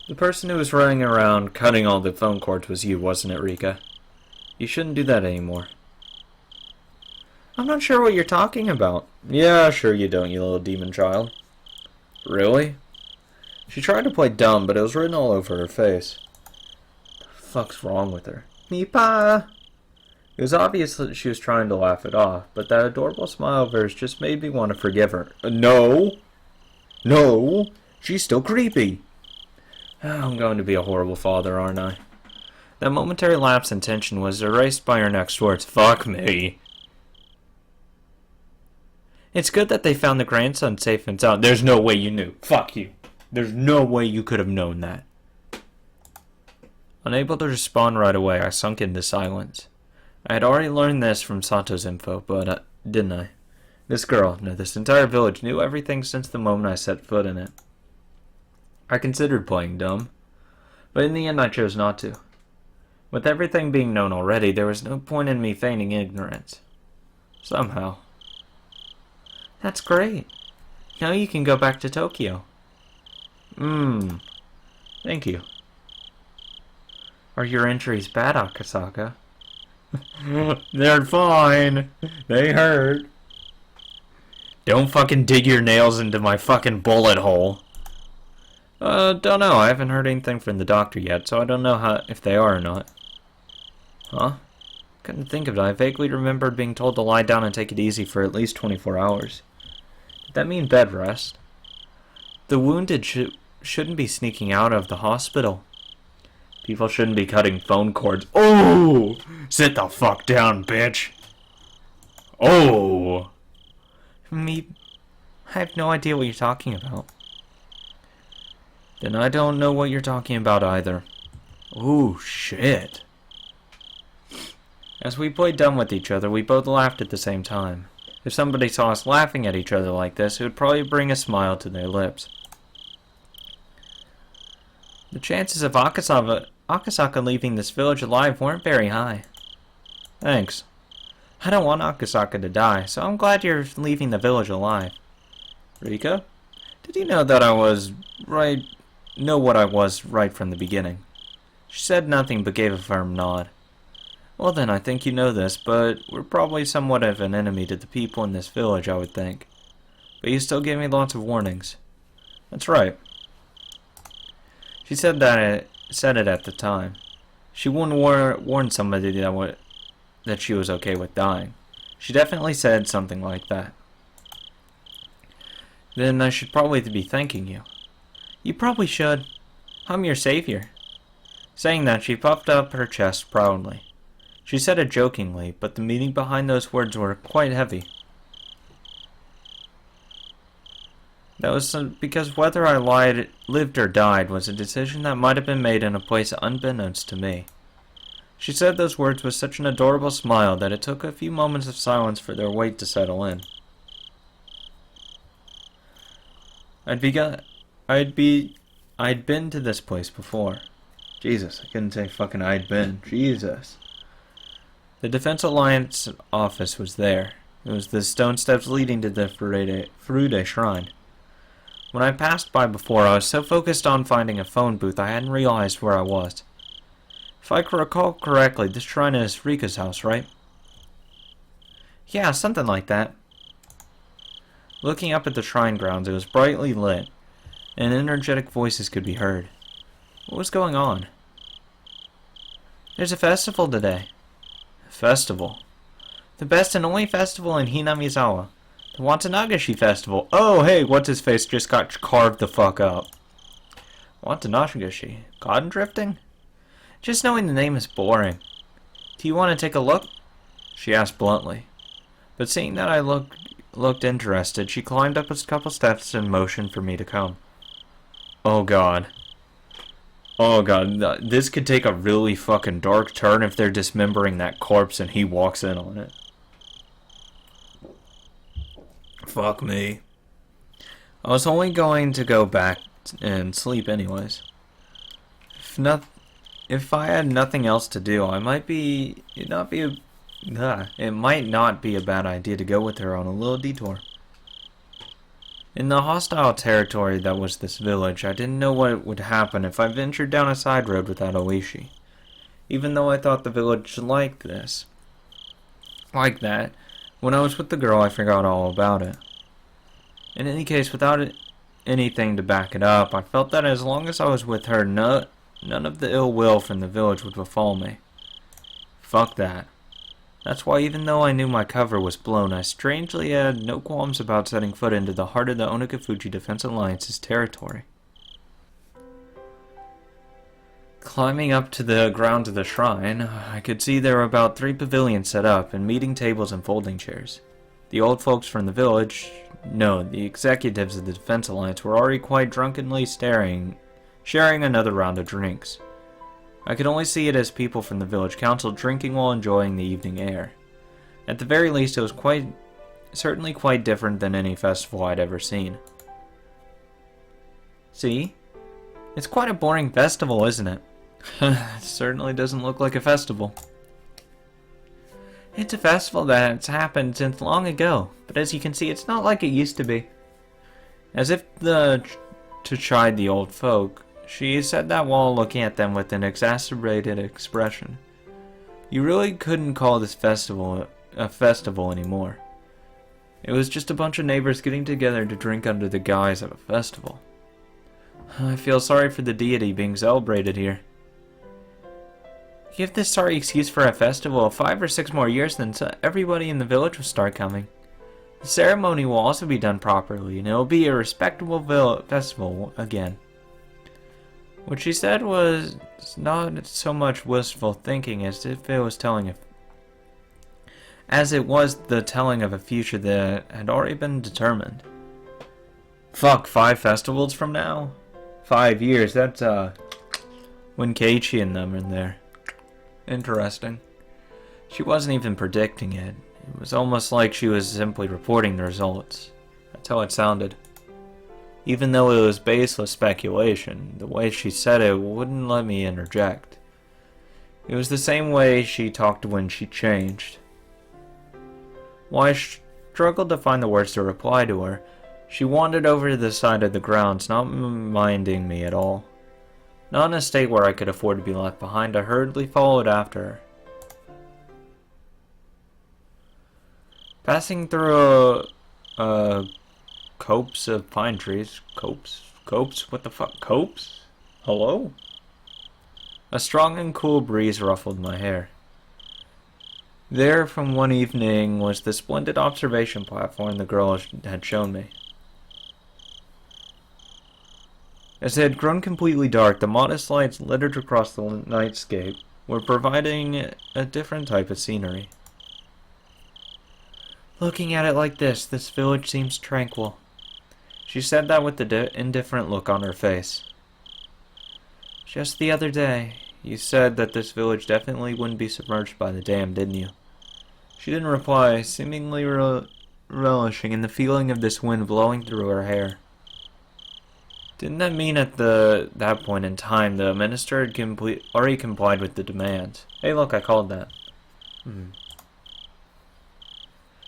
The person who was running around cutting all the phone cords was you, wasn't it, Rika? You shouldn't do that anymore. I'm not sure what you're talking about. Yeah, sure you don't, you little demon child. Really? She tried to play dumb, but it was written all over her face. What the fuck's wrong with her? Nipa! It was obvious that she was trying to laugh it off, but that adorable smile of hers just made me want to forgive her. No! No! She's still creepy! I'm going to be a horrible father, aren't I? That momentary lapse in tension was erased by her next words. Fuck me. It's good that they found the grandson safe and sound. There's no way you knew. Fuck you. There's no way you could have known that. Unable to respond right away, I sunk into silence. I had already learned this from Sato's info, but didn't I? This girl, no, this entire village, knew everything since the moment I set foot in it. I considered playing dumb, but in the end I chose not to. With everything being known already, there was no point in me feigning ignorance. Somehow. That's great. Now you can go back to Tokyo. Thank you. Are your injuries bad, Akasaka? They're fine. They hurt. Don't fucking dig your nails into my fucking bullet hole. Don't know. I haven't heard anything from the doctor yet, so I don't know if they are or not. Huh? Couldn't think of it. I vaguely remembered being told to lie down and take it easy for at least 24 hours. Did that mean bed rest? The wounded shouldn't be sneaking out of the hospital. People shouldn't be cutting phone cords. Oh! Sit the fuck down, bitch! Oh! I have no idea what you're talking about. Then I don't know what you're talking about either. Ooh, shit. As we played dumb with each other, we both laughed at the same time. If somebody saw us laughing at each other like this, it would probably bring a smile to their lips. The chances of Akasaka leaving this village alive weren't very high. Thanks. I don't want Akasaka to die, so I'm glad you're leaving the village alive. Rika? Did you know that know what I was right from the beginning? She said nothing but gave a firm nod. Well then, I think you know this, but we're probably somewhat of an enemy to the people in this village, I would think. But you still gave me lots of warnings. That's right. She said it at the time. She wouldn't warn somebody that she was okay with dying. She definitely said something like that. Then I should probably be thanking you. You probably should. I'm your savior. Saying that, she puffed up her chest proudly. She said it jokingly, but the meaning behind those words were quite heavy. That was because whether I lived or died was a decision that might have been made in a place unbeknownst to me. She said those words with such an adorable smile that it took a few moments of silence for their weight to settle in. I'd been to this place before. Jesus, I couldn't say fucking I'd been. Jesus. The Defense Alliance office was there. It was the stone steps leading to the Furude Shrine. When I passed by before, I was so focused on finding a phone booth I hadn't realized where I was. If I can recall correctly, this shrine is Rika's house, right? Yeah, something like that. Looking up at the shrine grounds, it was brightly lit, and energetic voices could be heard. What was going on? There's a festival today. A festival? The best and only festival in Hinamizawa. The Watanagashi Festival. Oh, hey, what's-his-face just got carved the fuck up. Watanagashi? God drifting? Just knowing the name is boring. Do you want to take a look? She asked bluntly. But seeing that I looked interested, she climbed up a couple steps and motioned for me to come. Oh god. Oh god, this could take a really fucking dark turn if they're dismembering that corpse and he walks in on it. Fuck me. I was only going to go back and sleep anyways. If I had nothing else to do, it might not be a bad idea to go with her on a little detour. In the hostile territory that was this village, I didn't know what would happen if I ventured down a side road without Oishi. Even though I thought the village like that, when I was with the girl I forgot all about it. In any case, without anything to back it up, I felt that as long as I was with her, none of the ill will from the village would befall me. Fuck that. That's why even though I knew my cover was blown, I strangely had no qualms about setting foot into the heart of the Onikafuji Defense Alliance's territory. Climbing up to the grounds of the shrine, I could see there were about 3 pavilions set up, and meeting tables and folding chairs. The old folks from the village, the executives of the Defense Alliance were already quite drunkenly sharing another round of drinks. I could only see it as people from the village council drinking while enjoying the evening air. At the very least, it was certainly quite different than any festival I'd ever seen. See? It's quite a boring festival, isn't it? It certainly doesn't look like a festival. It's a festival that's happened since long ago, but as you can see, it's not like it used to be. As if to chide the old folk, she said that while looking at them with an exacerbated expression. You really couldn't call this festival a festival anymore. It was just a bunch of neighbors getting together to drink under the guise of a festival. I feel sorry for the deity being celebrated here. Give this sorry excuse for a festival of 5 or 6 more years, then everybody in the village will start coming. The ceremony will also be done properly, and it will be a respectable festival again. What she said was not so much wistful thinking as if it was the telling of a future that had already been determined. Fuck, 5 festivals from now? 5 years, that's when Keiichi and them are there. Interesting. She wasn't even predicting it. It was almost like she was simply reporting the results. That's how it sounded. Even though it was baseless speculation, the way she said it wouldn't let me interject. It was the same way she talked when she changed. While I struggled to find the words to reply to her, she wandered over to the side of the grounds, not minding me at all. Not in a state where I could afford to be left behind, I hurriedly followed after her. Passing through a copse of pine trees. Copse? What the fuck? Copse? Hello? A strong and cool breeze ruffled my hair. There, from one evening, was the splendid observation platform the girl had shown me. As it had grown completely dark, the modest lights littered across the nightscape were providing a different type of scenery. Looking at it like this village seems tranquil. She said that with the indifferent look on her face. Just the other day, you said that this village definitely wouldn't be submerged by the dam, didn't you? She didn't reply, seemingly relishing in the feeling of this wind blowing through her hair. Didn't that mean at that point in time the minister had already complied with the demands? Hey look, I called that.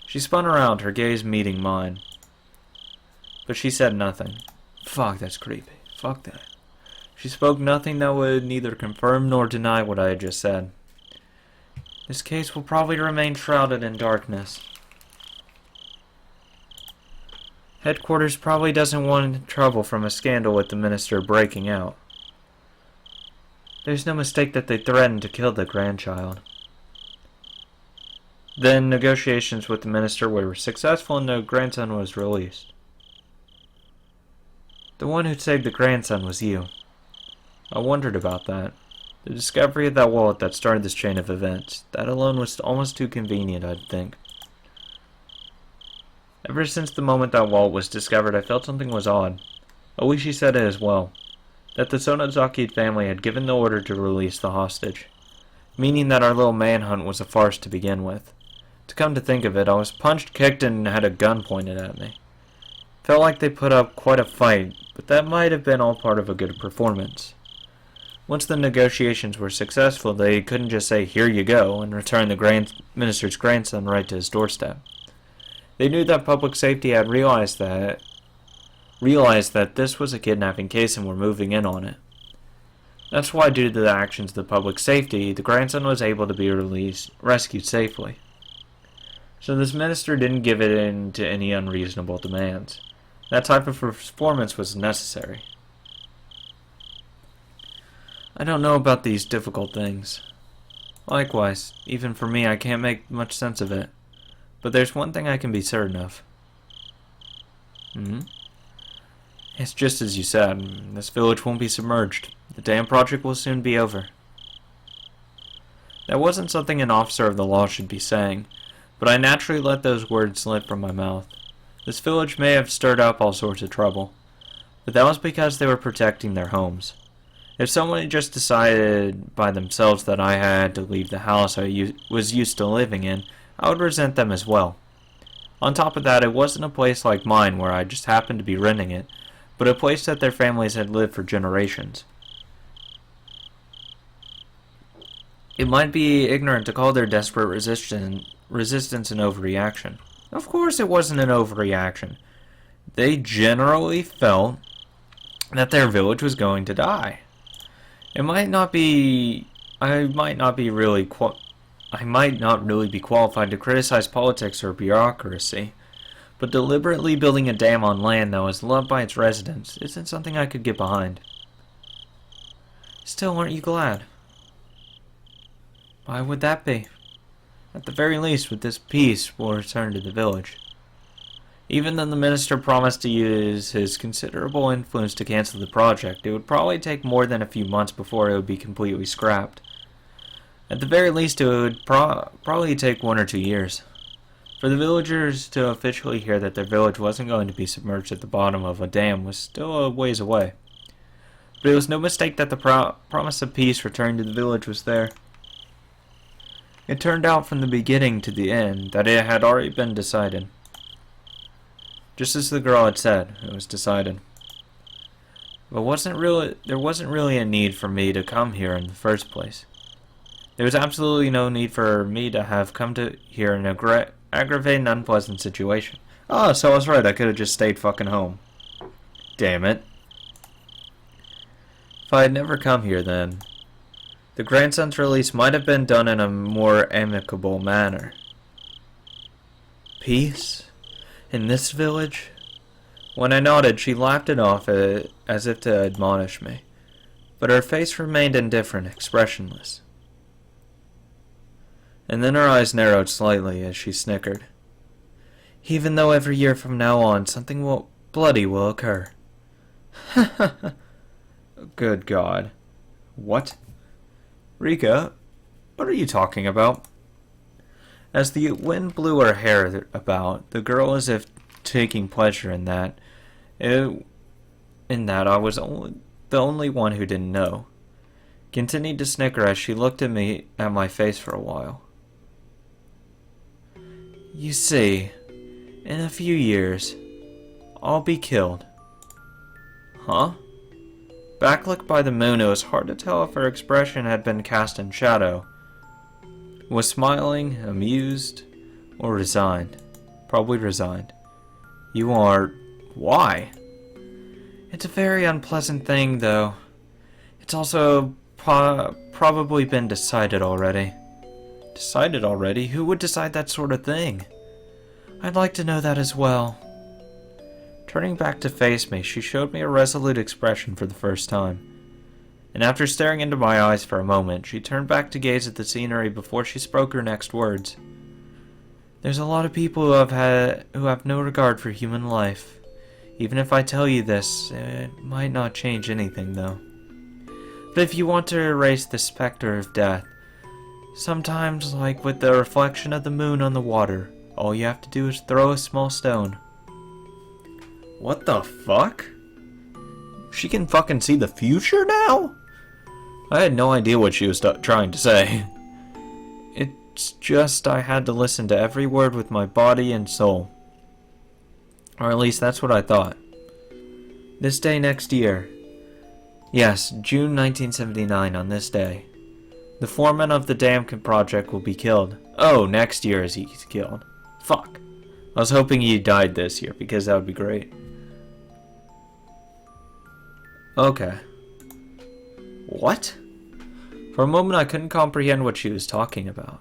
She spun around, her gaze meeting mine. But she said nothing. Fuck, that's creepy. Fuck that. She spoke nothing that would neither confirm nor deny what I had just said. This case will probably remain shrouded in darkness. Headquarters probably doesn't want trouble from a scandal with the minister breaking out. There's no mistake that they threatened to kill the grandchild. Then negotiations with the minister were successful and the grandson was released. The one who saved the grandson was you. I wondered about that. The discovery of that wallet that started this chain of events. That alone was almost too convenient, I'd think. Ever since the moment that wallet was discovered, I felt something was odd. Oishi said it as well. That the Sonozaki family had given the order to release the hostage. Meaning that our little manhunt was a farce to begin with. To come to think of it, I was punched, kicked, and had a gun pointed at me. Felt like they put up quite a fight, but that might have been all part of a good performance. Once the negotiations were successful, they couldn't just say, "Here you go," and return the minister's grandson right to his doorstep. They knew that public safety had realized that realized that this was a kidnapping case and were moving in on it. That's why, due to the actions of the public safety, the grandson was able to be rescued safely. So this minister didn't give in to any unreasonable demands. That type of performance was necessary. I don't know about these difficult things. Likewise, even for me, I can't make much sense of it. But there's one thing I can be certain of. It's just as you said. This village won't be submerged. The dam project will soon be over. That wasn't something an officer of the law should be saying, but I naturally let those words slip from my mouth. This village may have stirred up all sorts of trouble, but that was because they were protecting their homes. If someone had just decided by themselves that I had to leave the house I was used to living in, I would resent them as well. On top of that, it wasn't a place like mine where I just happened to be renting it, but a place that their families had lived for generations. It might be ignorant to call their desperate resistance an overreaction. Of course it wasn't an overreaction. They generally felt that their village was going to die. I might not really be qualified to criticize politics or bureaucracy, but deliberately building a dam on land that was loved by its residents isn't something I could get behind. Still, aren't you glad? Why would that be? At the very least, with this peace, we'll return to the village. Even though the minister promised to use his considerable influence to cancel the project, it would probably take more than a few months before it would be completely scrapped. At the very least, it would probably take 1 or 2 years. For the villagers to officially hear that their village wasn't going to be submerged at the bottom of a dam was still a ways away. But it was no mistake that the promise of peace returning to the village was there. It turned out from the beginning to the end that it had already been decided. Just as the girl had said, it was decided. But there wasn't really a need for me to come here in the first place. There was absolutely no need for me to have come here in an aggravating and unpleasant situation. Oh, so I was right, I could have just stayed fucking home. Damn it. If I had never come here then, the grandson's release might have been done in a more amicable manner. Peace? In this village? When I nodded, she laughed it off as if to admonish me, but her face remained indifferent, expressionless. And then her eyes narrowed slightly as she snickered. Even though every year from now on something bloody will occur. Good God. What? Rika, what are you talking about? As the wind blew her hair about, the girl, as if taking pleasure in that, I was the only one who didn't know, continued to snicker as she looked at my face for a while. You see, in a few years, I'll be killed. Huh? Backlit by the moon, it was hard to tell if her expression had been cast in shadow. Was smiling, amused, or resigned? Probably resigned. You are... Why? It's a very unpleasant thing, though. It's also probably been decided already. Decided already? Who would decide that sort of thing? I'd like to know that as well. Turning back to face me, she showed me a resolute expression for the first time. And after staring into my eyes for a moment, she turned back to gaze at the scenery before she spoke her next words. There's a lot of people who have no regard for human life. Even if I tell you this, it might not change anything, though. But if you want to erase the specter of death, sometimes, like with the reflection of the moon on the water, all you have to do is throw a small stone. What the fuck? She can fucking see the future now? I had no idea what she was trying to say. It's just I had to listen to every word with my body and soul. Or at least that's what I thought. This day next year. Yes, June 1979 on this day. The foreman of the dam project will be killed. Oh, next year is he's killed. Fuck. I was hoping he died this year because that would be great. Okay. What? For a moment I couldn't comprehend what she was talking about.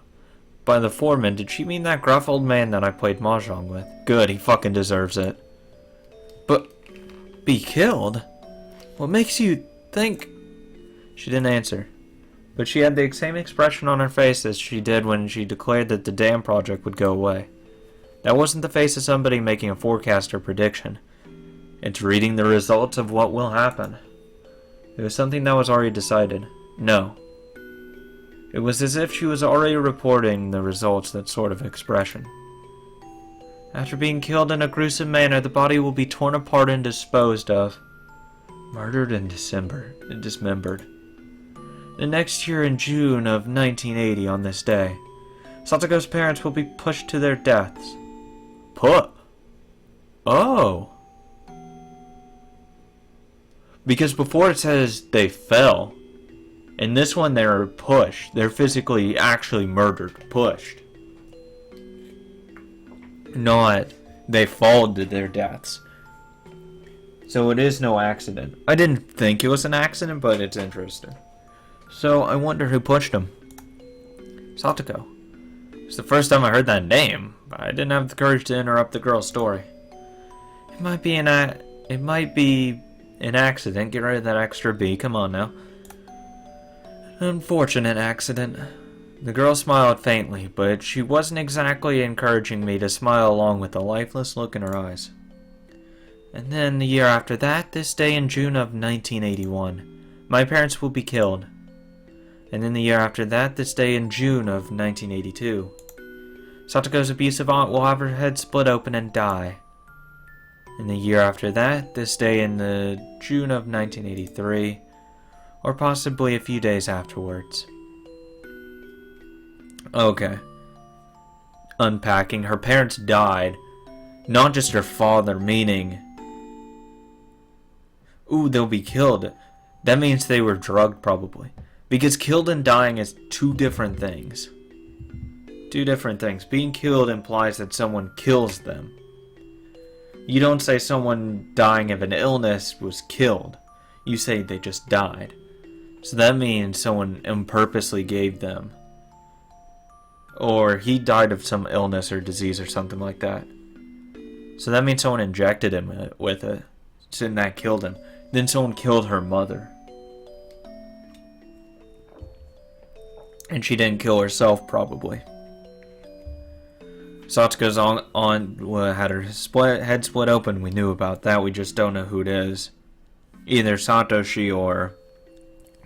By the foreman, did she mean that gruff old man that I played mahjong with? Good, he fucking deserves it. But, be killed? What makes you think... She didn't answer. But she had the same expression on her face as she did when she declared that the dam project would go away. That wasn't the face of somebody making a forecast or prediction. It's reading the results of what will happen. It was something that was already decided. No. It was as if she was already reporting the results, that sort of expression. After being killed in a gruesome manner, the body will be torn apart and disposed of. Murdered and dismembered. The next year in June of 1980 on this day, Satoko's parents will be pushed to their deaths. Oh. Because before it says they fell. In this one they were pushed. They're physically actually murdered. Pushed. Not they fall to their deaths. So it is no accident. I didn't think it was an accident, but it's interesting. So I wonder who pushed him. Satoko. It's the first time I heard that name, but I didn't have the courage to interrupt the girl's story. It might be an accident. Get rid of that extra B. Come on now. An unfortunate accident. The girl smiled faintly, but she wasn't exactly encouraging me to smile along with the lifeless look in her eyes. And then the year after that, this day in June of 1981, my parents will be killed. And then the year after that, this day in June of 1982, Satoko's abusive aunt will have her head split open and die. And the year after that, this day in the June of 1983, or possibly a few days afterwards. Okay. Unpacking. Her parents died. Not just her father, meaning... Ooh, they'll be killed. That means they were drugged, probably. Because killed and dying is two different things. Two different things. Being killed implies that someone kills them. You don't say someone dying of an illness was killed. You say they just died. So that means someone impurposely gave them. Or he died of some illness or disease or something like that. So that means someone injected him with it. So that killed him. Then someone killed her mother. And she didn't kill herself, probably. Satoko's had her head split open. We knew about that. We just don't know who it is. Either Satoshi or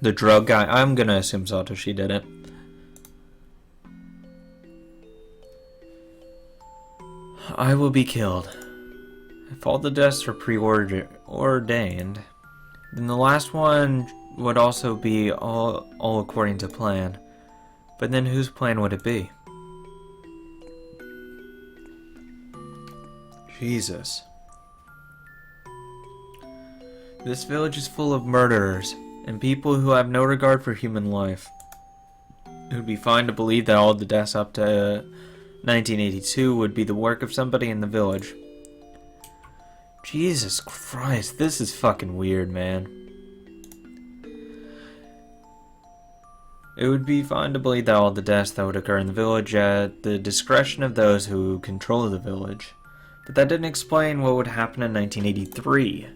the drug guy. I'm gonna assume Satoshi did it. I will be killed. If all the deaths are preordained, then the last one would also be all according to plan. But then whose plan would it be? Jesus. This village is full of murderers and people who have no regard for human life. It would be fine to believe that all the deaths up to 1982 would be the work of somebody in the village. Jesus Christ, this is fucking weird, man. It would be fine to believe that all the deaths that would occur in the village at the discretion of those who control the village. But that didn't explain what would happen in 1983.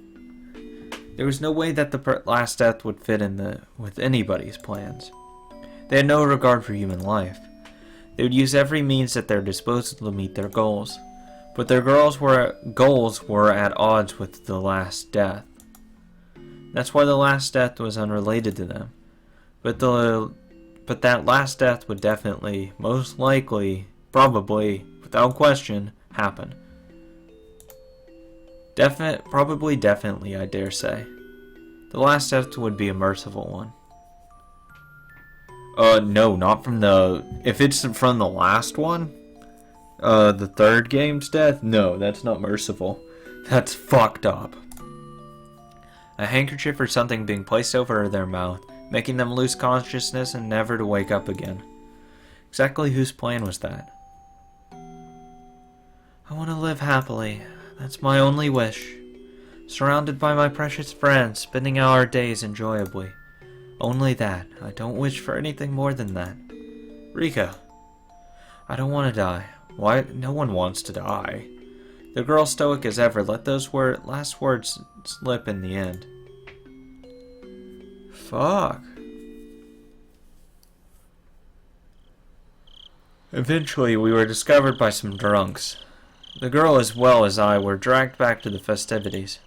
There was no way that the last death would fit in with anybody's plans. They had no regard for human life. They would use every means at their disposal to meet their goals. But their goals were at odds with the last death. That's why the last death was unrelated to them. But that last death would definitely, most likely, probably, without question, happen. Definitely, I dare say. The last death would be a merciful one. No, not from if it's from the last one, the third game's death, no, that's not merciful. That's fucked up. A handkerchief or something being placed over their mouth, making them lose consciousness and never to wake up again. Exactly whose plan was that? I want to live happily. That's my only wish. Surrounded by my precious friends, spending our days enjoyably. Only that. I don't wish for anything more than that. Rika, I don't want to die. Why? No one wants to die. The girl, stoic as ever, let those last words slip in the end. Fuck. Eventually, we were discovered by some drunks. The girl, as well as I, were dragged back to the festivities.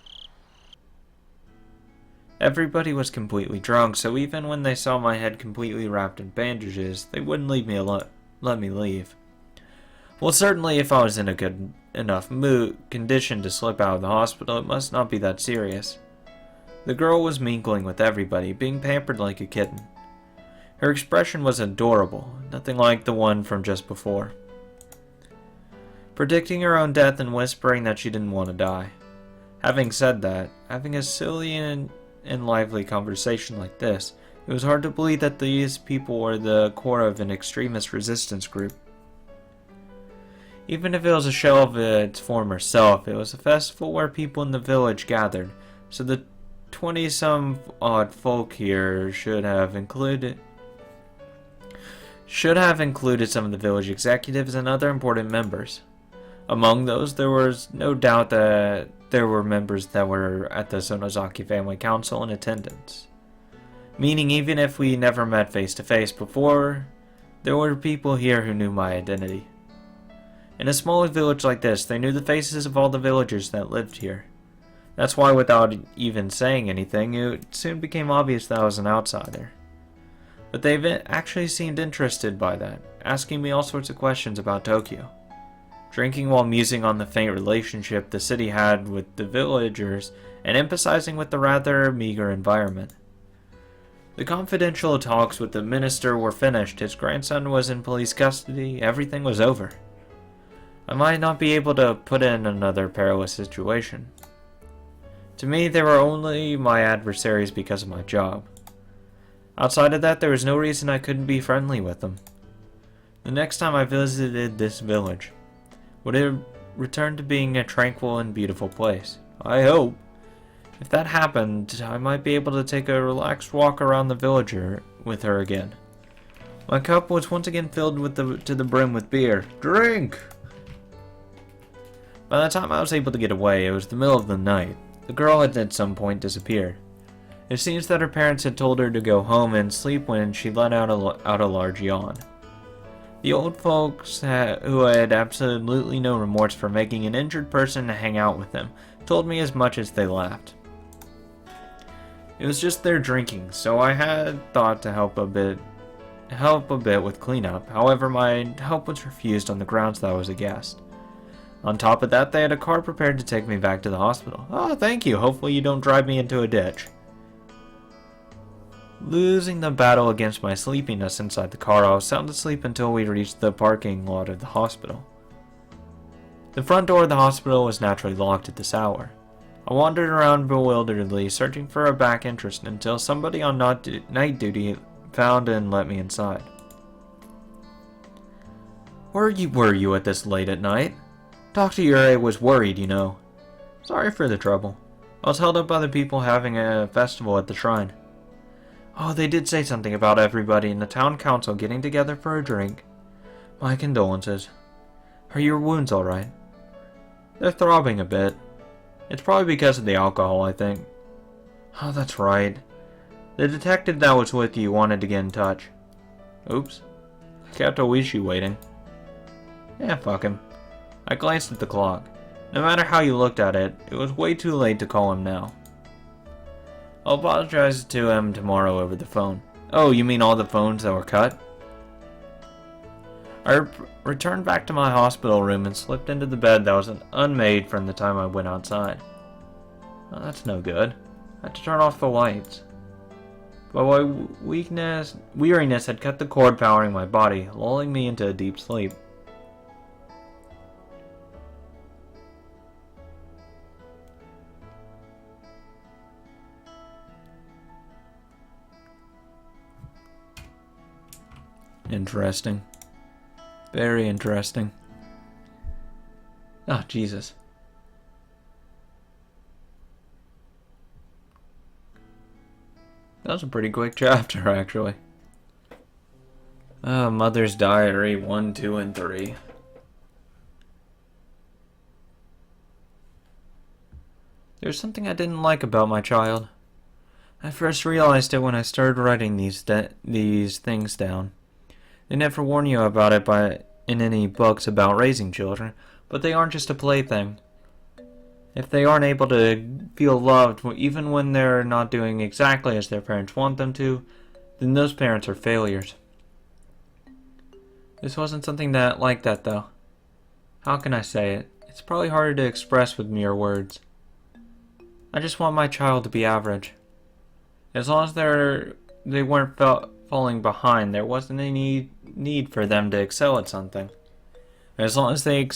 Everybody was completely drunk, so even when they saw my head completely wrapped in bandages, they wouldn't leave me alone. Let me leave. Well, certainly if I was in a good enough condition to slip out of the hospital, it must not be that serious. The girl was mingling with everybody, being pampered like a kitten. Her expression was adorable, nothing like the one from just before. Predicting her own death and whispering that she didn't want to die. Having said that, having a silly and lively conversation like this, it was hard to believe that these people were the core of an extremist resistance group. Even if it was a shell of its former self, it was a festival where people in the village gathered, so the 20-some odd folk here should have included some of the village executives and other important members. Among those, there was no doubt that there were members that were at the Sonozaki Family Council in attendance. Meaning, even if we never met face to face before, there were people here who knew my identity. In a small village like this, they knew the faces of all the villagers that lived here. That's why, without even saying anything, it soon became obvious that I was an outsider. But they actually seemed interested by that, asking me all sorts of questions about Tokyo. Drinking while musing on the faint relationship the city had with the villagers, and emphasizing with the rather meager environment. The confidential talks with the minister were finished, his grandson was in police custody, everything was over. I might not be able to put in another perilous situation. To me, they were only my adversaries because of my job. Outside of that, there was no reason I couldn't be friendly with them. The next time I visited this village, would it return to being a tranquil and beautiful place? I hope. If that happened, I might be able to take a relaxed walk around the village with her again. My cup was once again filled to the brim with beer. Drink! By the time I was able to get away, it was the middle of the night. The girl had at some point disappeared. It seems that her parents had told her to go home and sleep when she let out a large yawn. The old folks, who had absolutely no remorse for making an injured person hang out with them, told me as much as they laughed. It was just their drinking, so I had thought to help a bit with cleanup. However, my help was refused on the grounds that I was a guest. On top of that, they had a car prepared to take me back to the hospital. Oh, thank you. Hopefully you don't drive me into a ditch. Losing the battle against my sleepiness inside the car, I was sound asleep until we reached the parking lot of the hospital. The front door of the hospital was naturally locked at this hour. I wandered around bewilderedly, searching for a back entrance until somebody on night duty found and let me inside. Where were you at this late at night? Dr. Ure was worried, you know. Sorry for the trouble. I was held up by the people having a festival at the shrine. Oh, they did say something about everybody in the town council getting together for a drink. My condolences. Are your wounds alright? They're throbbing a bit. It's probably because of the alcohol, I think. Oh, that's right. The detective that was with you wanted to get in touch. Oops. Kept Oishi waiting. Yeah, fuck him. I glanced at the clock. No matter how you looked at it, it was way too late to call him now. I'll apologize to him tomorrow over the phone. Oh, you mean all the phones that were cut? I returned back to my hospital room and slipped into the bed that was unmade from the time I went outside. Oh, that's no good. I had to turn off the lights. But my weariness had cut the cord powering my body, lulling me into a deep sleep. Interesting. Very interesting. Oh, Jesus. That was a pretty quick chapter, actually. Mother's Diary 1, 2, and 3. There's something I didn't like about my child. I first realized it when I started writing these things down. They never warn you about it in any books about raising children, but they aren't just a plaything. If they aren't able to feel loved even when they're not doing exactly as their parents want them to, then those parents are failures. This wasn't something like that though. How can I say it? It's probably harder to express with mere words. I just want my child to be average. As long as they weren't falling behind, there wasn't any need for them to excel at something. As long as they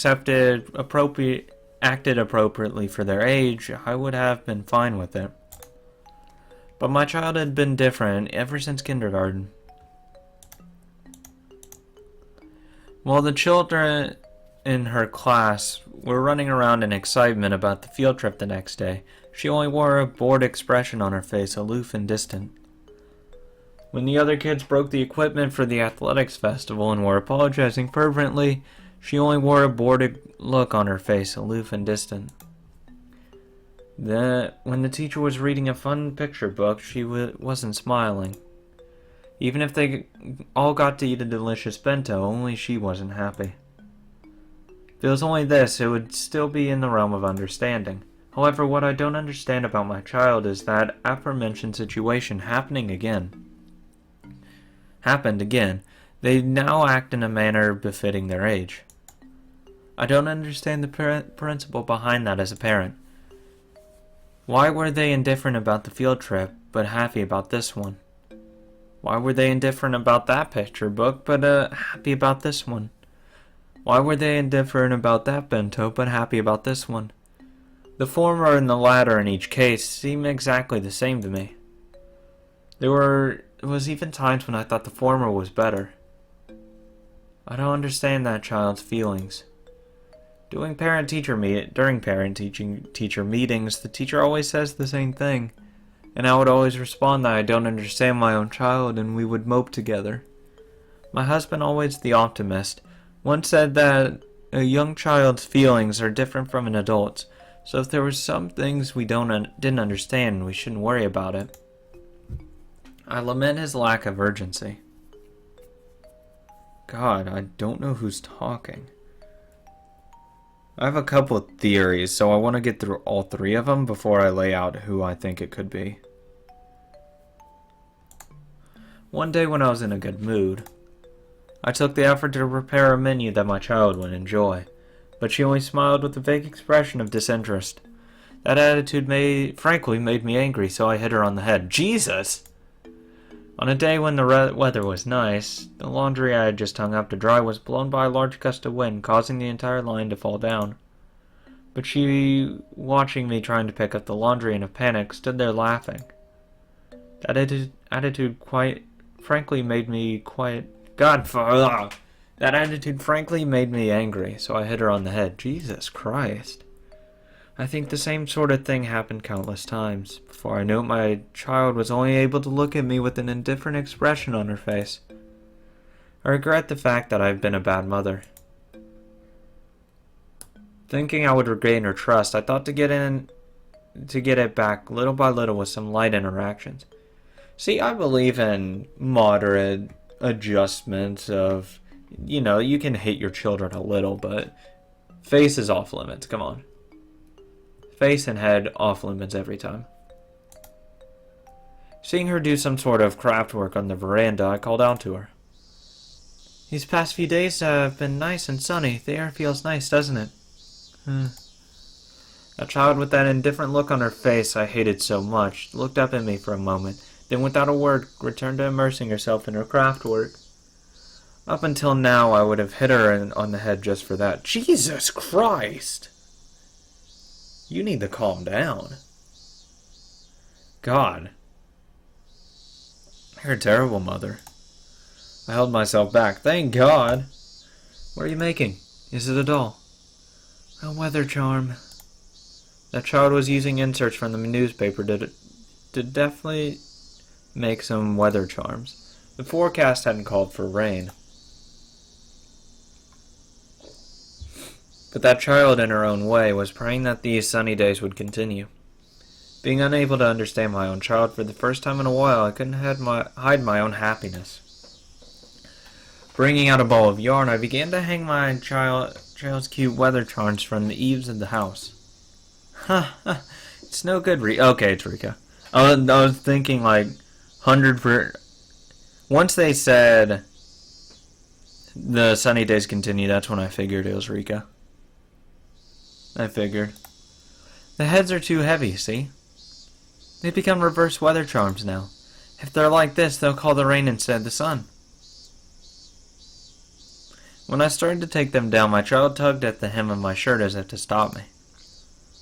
acted appropriately for their age, I would have been fine with it. But my child had been different ever since kindergarten. While the children in her class were running around in excitement about the field trip the next day, she only wore a bored expression on her face, aloof and distant. When the other kids broke the equipment for the athletics festival and were apologizing fervently, she only wore a bored look on her face, aloof and distant. When the teacher was reading a fun picture book, she wasn't smiling. Even if they all got to eat a delicious bento, only she wasn't happy. If it was only this, it would still be in the realm of understanding. However, what I don't understand about my child is that aforementioned situation happened again. They now act in a manner befitting their age. I don't understand the principle behind that as a parent. Why were they indifferent about the field trip, but happy about this one? Why were they indifferent about that picture book, but happy about this one? Why were they indifferent about that bento, but happy about this one? The former and the latter in each case seem exactly the same to me. There was even times when I thought the former was better. I don't understand that child's feelings. During parent-teacher meetings, the teacher always says the same thing, and I would always respond that I don't understand my own child, and we would mope together. My husband, always the optimist, once said that a young child's feelings are different from an adult's, so if there were some things we didn't understand, we shouldn't worry about it. I lament his lack of urgency. God, I don't know who's talking. I have a couple of theories, so I want to get through all three of them before I lay out who I think it could be. One day when I was in a good mood, I took the effort to prepare a menu that my child would enjoy, but she only smiled with a vague expression of disinterest. That attitude frankly made me angry, so I hit her on the head. Jesus! On a day when the weather was nice, the laundry I had just hung up to dry was blown by a large gust of wind, causing the entire line to fall down. But she, watching me trying to pick up the laundry in a panic, stood there laughing. That attitude frankly made me angry, so I hit her on the head. Jesus Christ. I think the same sort of thing happened countless times. Before I knew it, my child was only able to look at me with an indifferent expression on her face. I regret the fact that I've been a bad mother. Thinking I would regain her trust, I thought to get it back little by little with some light interactions. See, I believe in moderate adjustments of, you can hate your children a little, but face is off limits, come on. Face and head off limits every time. Seeing her do some sort of craft work on the veranda, I called out to her. These past few days have been nice and sunny. The air feels nice, doesn't it? A child with that indifferent look on her face I hated so much looked up at me for a moment, then without a word returned to immersing herself in her craft work. Up until now, I would have hit her on the head just for that. Jesus Christ! You need to calm down. God. You're a terrible mother. I held myself back. Thank God. What are you making? Is it a doll? A weather charm. That child was using inserts from the newspaper to deftly make some weather charms. The forecast hadn't called for rain. But that child, in her own way, was praying that these sunny days would continue. Being unable to understand my own child for the first time in a while, I couldn't hide my own happiness. Bringing out a ball of yarn, I began to hang my child's cute weather charms from the eaves of the house. It's no good, Rika. Okay, it's Rika. I was thinking like 100%. Once they said the sunny days continue, that's when I figured it was Rika. I figured. The heads are too heavy, see? They become reverse weather charms now. If they're like this, they'll call the rain instead of the sun. When I started to take them down, my child tugged at the hem of my shirt as if to stop me.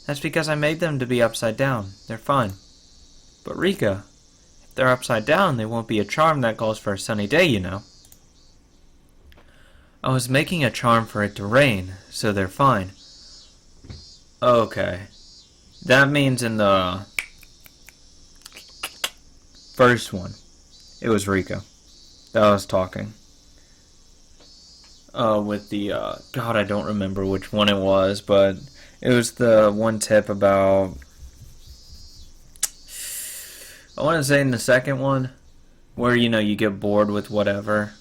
That's because I made them to be upside down. They're fine. But Rika, if they're upside down, they won't be a charm that calls for a sunny day, you know. I was making a charm for it to rain, so they're fine. Okay. That means in the first one, it was Rika that I was talking. With the, God, I don't remember which one it was, but it was the one tip about, I want to say in the second one, where, you get bored with whatever.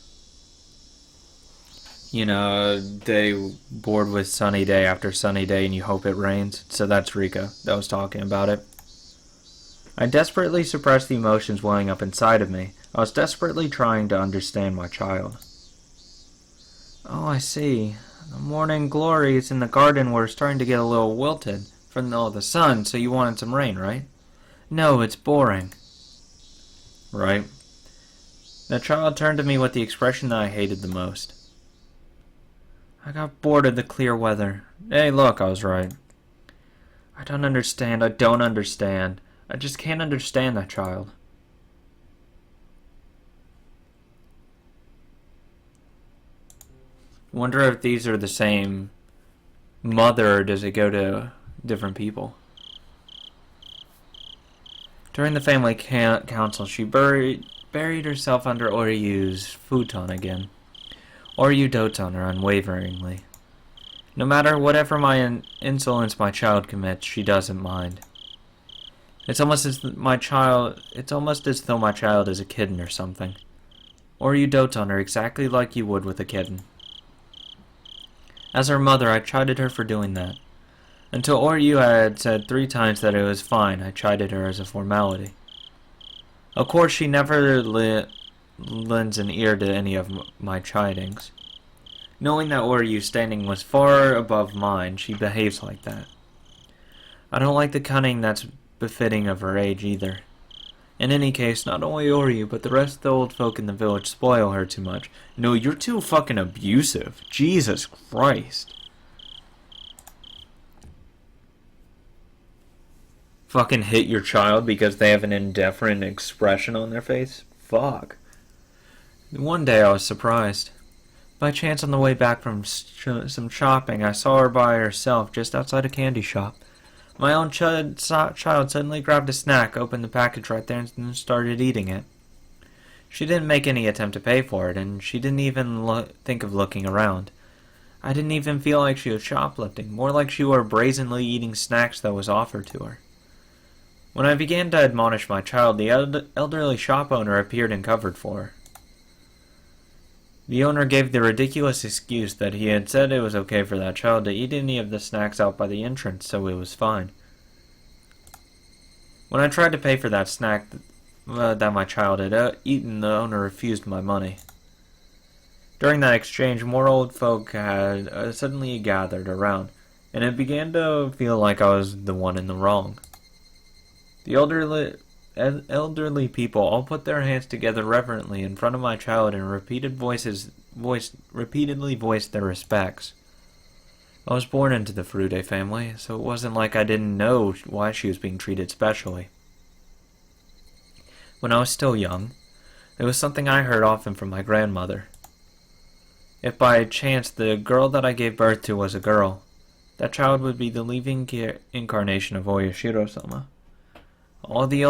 They bored with sunny day after sunny day and you hope it rains. So that's Rika that was talking about it. I desperately suppressed the emotions welling up inside of me. I was desperately trying to understand my child. Oh, I see. The morning glories in the garden were starting to get a little wilted from all the sun, so you wanted some rain, right? No, it's boring. Right. The child turned to me with the expression that I hated the most. I got bored of the clear weather. Hey, look, I was right. I don't understand. I just can't understand that child. Wonder if these are the same mother, or does it go to different people? During the family council, she buried herself under Oryu's futon again. Oryu dotes on her unwaveringly. No matter whatever insolence my child commits, she doesn't mind. It's almost as though my child is a kitten or something. Oryu dotes on her exactly like you would with a kitten. As her mother, I chided her for doing that. Until Oryu had said 3 times that it was fine, I chided her as a formality. Of course, she never lends an ear to any of my chidings. Knowing that Oryu's standing was far above mine, she behaves like that. I don't like the cunning that's befitting of her age either. In any case, not only Oryu, but the rest of the old folk in the village spoil her too much. No, you're too fucking abusive. Jesus Christ. Fucking hit your child because they have an indifferent expression on their face? Fuck. One day I was surprised. By chance on the way back from some shopping, I saw her by herself just outside a candy shop. My own child suddenly grabbed a snack, opened the package right there, and started eating it. She didn't make any attempt to pay for it, and she didn't even think of looking around. I didn't even feel like she was shoplifting, more like she were brazenly eating snacks that was offered to her. When I began to admonish my child, the elderly shop owner appeared and covered for her. The owner gave the ridiculous excuse that he had said it was okay for that child to eat any of the snacks out by the entrance, so it was fine. When I tried to pay for that snack that my child had eaten, the owner refused my money. During that exchange, more old folk had suddenly gathered around, and it began to feel like I was the one in the wrong. The elderly people all put their hands together reverently in front of my child and repeatedly voiced their respects. I was born into the Furude family, so it wasn't like I didn't know why she was being treated specially. When I was still young, it was something I heard often from my grandmother. If by chance the girl that I gave birth to was a girl, that child would be the living incarnation of Oyashiro-sama. All the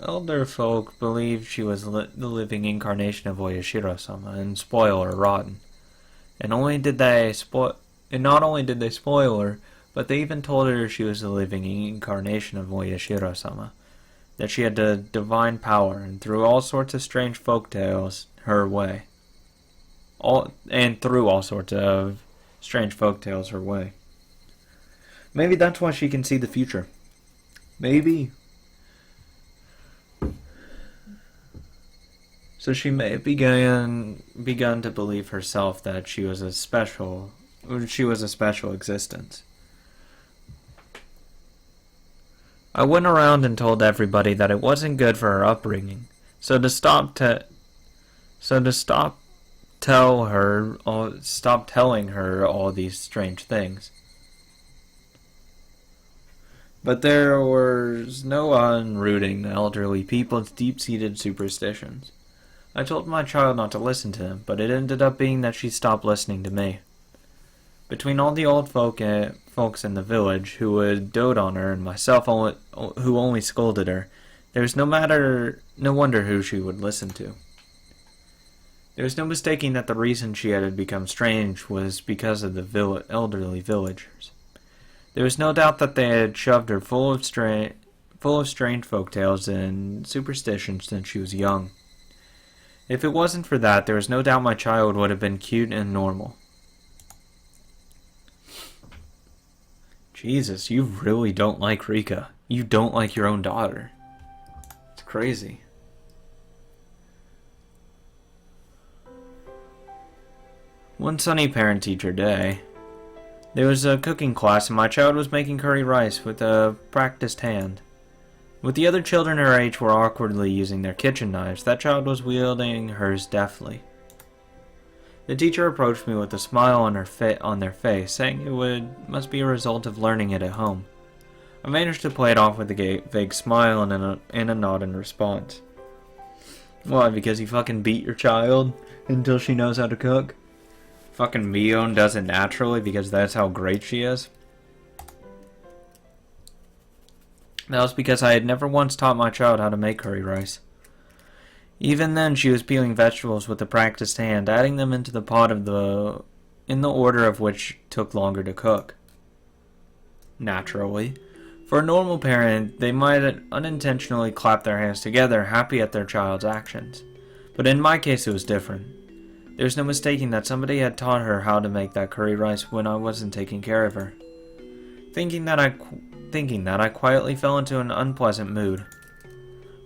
elder folk believed she was the living incarnation of Oyashiro-sama and spoil her rotten. And not only did they spoil her, but they even told her she was the living incarnation of Oyashiro-sama, that she had the divine power, and threw all sorts of strange folk tales her way. Maybe that's why she can see the future. Maybe. So she may have begun to believe herself that she was a special existence. I went around and told everybody that it wasn't good for her upbringing, so to stop telling her all these strange things. But there was no unrooting the elderly people's deep-seated superstitions. I told my child not to listen to them, but it ended up being that she stopped listening to me. Between all the old folks in the village who would dote on her and myself who only scolded her, there was no wonder who she would listen to. There was no mistaking that the reason she had become strange was because of the elderly villagers. There was no doubt that they had shoved her full of strange folk tales and superstitions since she was young. If it wasn't for that, there was no doubt my child would have been cute and normal. Jesus, you really don't like Rika. You don't like your own daughter. It's crazy. One sunny parent-teacher day, there was a cooking class and my child was making curry rice with a practiced hand. With the other children her age were awkwardly using their kitchen knives, that child was wielding hers deftly. The teacher approached me with a smile on their face, saying must be a result of learning it at home. I managed to play it off with a vague smile and a nod in response. Why, because you fucking beat your child until she knows how to cook? Fucking Mion does it naturally because that's how great she is? That was because I had never once taught my child how to make curry rice. Even then, she was peeling vegetables with a practiced hand, adding them into the pot in the order of which took longer to cook. Naturally. For a normal parent, they might unintentionally clap their hands together, happy at their child's actions. But in my case, it was different. There was no mistaking that somebody had taught her how to make that curry rice when I wasn't taking care of her. Thinking that, I quietly fell into an unpleasant mood.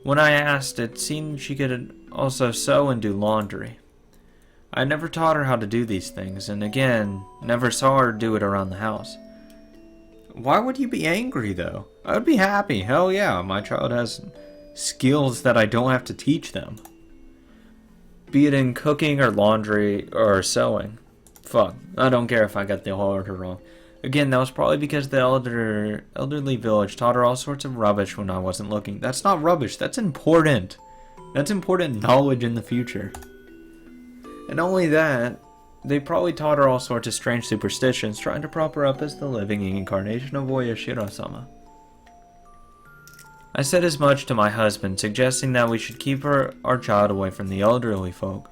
When I asked, it seemed she could also sew and do laundry. I had never taught her how to do these things, and again, never saw her do it around the house. Why would you be angry, though? I would be happy. Hell yeah, my child has skills that I don't have to teach them. Be it in cooking or laundry or sewing. Fuck, I don't care if I got the order wrong. Again, that was probably because the elderly village taught her all sorts of rubbish when I wasn't looking. That's not rubbish, that's important. That's important knowledge in the future. And not only that, they probably taught her all sorts of strange superstitions, trying to prop her up as the living incarnation of Oyashiro-sama. I said as much to my husband, suggesting that we should keep our child away from the elderly folk.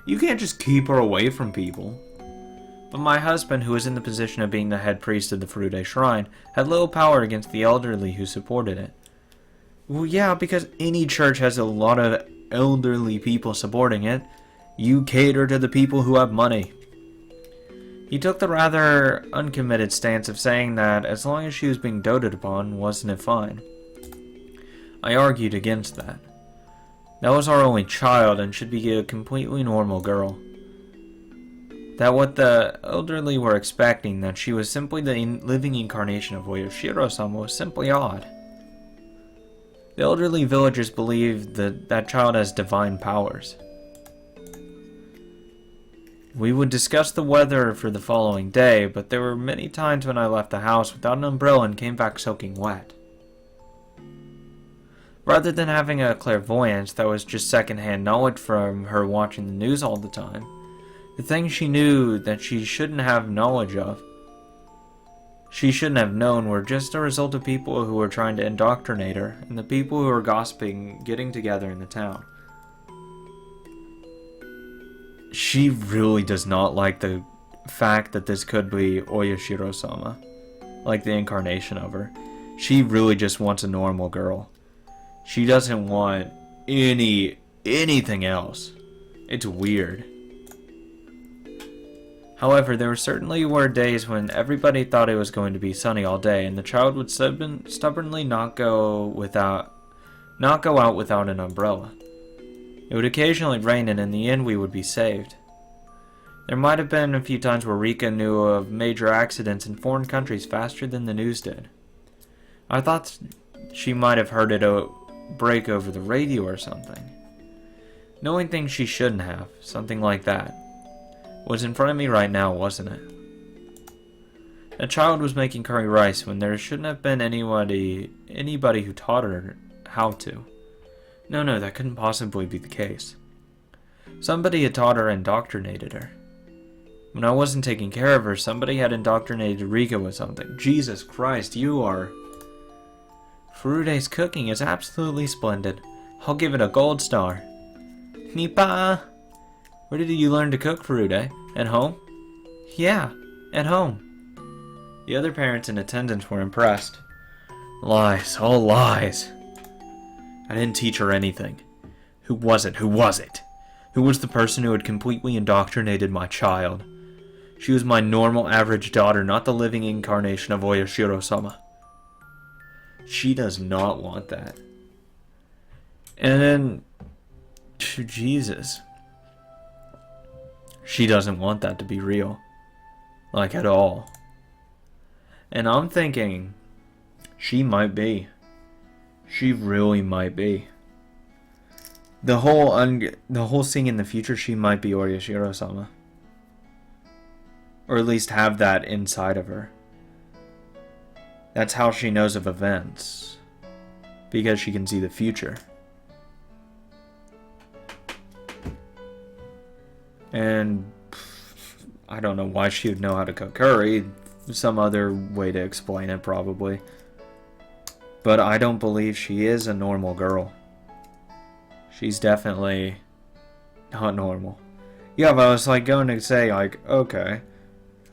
You can't just keep her away from people. But my husband, who was in the position of being the head priest of the Furude Shrine, had little power against the elderly who supported it. Well, yeah, because any church has a lot of elderly people supporting it. You cater to the people who have money. He took the rather uncommitted stance of saying that as long as she was being doted upon, wasn't it fine? I argued against that. That was our only child and should be a completely normal girl. That what the elderly were expecting, that she was simply the living incarnation of Oyashiro-sama, was simply odd. The elderly villagers believed that that child has divine powers. We would discuss the weather for the following day, but there were many times when I left the house without an umbrella and came back soaking wet. Rather than having a clairvoyance that was just secondhand knowledge from her watching the news all the time, the things she knew that she shouldn't have knowledge of. she shouldn't have known were just a result of people who were trying to indoctrinate her and the people who were gossiping getting together in the town. She really does not like the fact that this could be Oyashiro-sama, like the incarnation of her. She really just wants a normal girl. She doesn't want anything else. It's weird. However, there certainly were days when everybody thought it was going to be sunny all day, and the child would stubbornly not go out without an umbrella. It would occasionally rain, and in the end we would be saved. There might have been a few times where Rika knew of major accidents in foreign countries faster than the news did. I thought she might have heard it break over the radio or something. Knowing things she shouldn't have, something like that, was in front of me right now, wasn't it? The child was making curry rice when there shouldn't have been anybody who taught her how to. No, that couldn't possibly be the case. Somebody had taught her and indoctrinated her. When I wasn't taking care of her, somebody had indoctrinated Rika with something. Jesus Christ, you are... Furude's cooking is absolutely splendid. I'll give it a gold star. Nipa! Where did you learn to cook, Furude? At home? Yeah, at home. The other parents in attendance were impressed. Lies, all lies. I didn't teach her anything. Who was it? Who was it? Who was the person who had completely indoctrinated my child? She was my normal, average daughter, not the living incarnation of Oyashiro-sama. She does not want that. And then... Jesus. She doesn't want that to be real. Like, at all. And I'm thinking... she might be. She really might be. The whole scene in the future, she might be Oyashiro-sama. Or at least have that inside of her. That's how she knows of events. Because she can see the future. And I don't know why she would know how to cook curry. Some other way to explain it, probably. But I don't believe she is a normal girl. She's definitely not normal. Yeah, but I was like going to say, like, okay.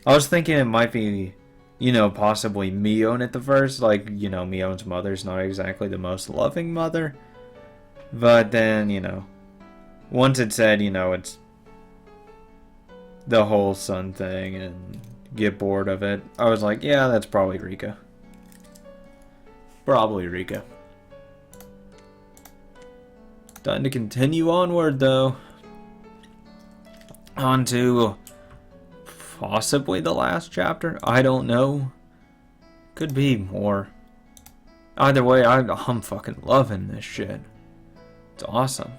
I was thinking it might be, possibly Mion at the first. Like, Mion's mother's not exactly the most loving mother. But then, once it said, it's the whole son thing and get bored of it, I was like, yeah, that's probably Rika. Probably Rika. Time to continue onward, though. On to possibly the last chapter. I don't know. Could be more. Either way, I'm fucking loving this shit. It's awesome.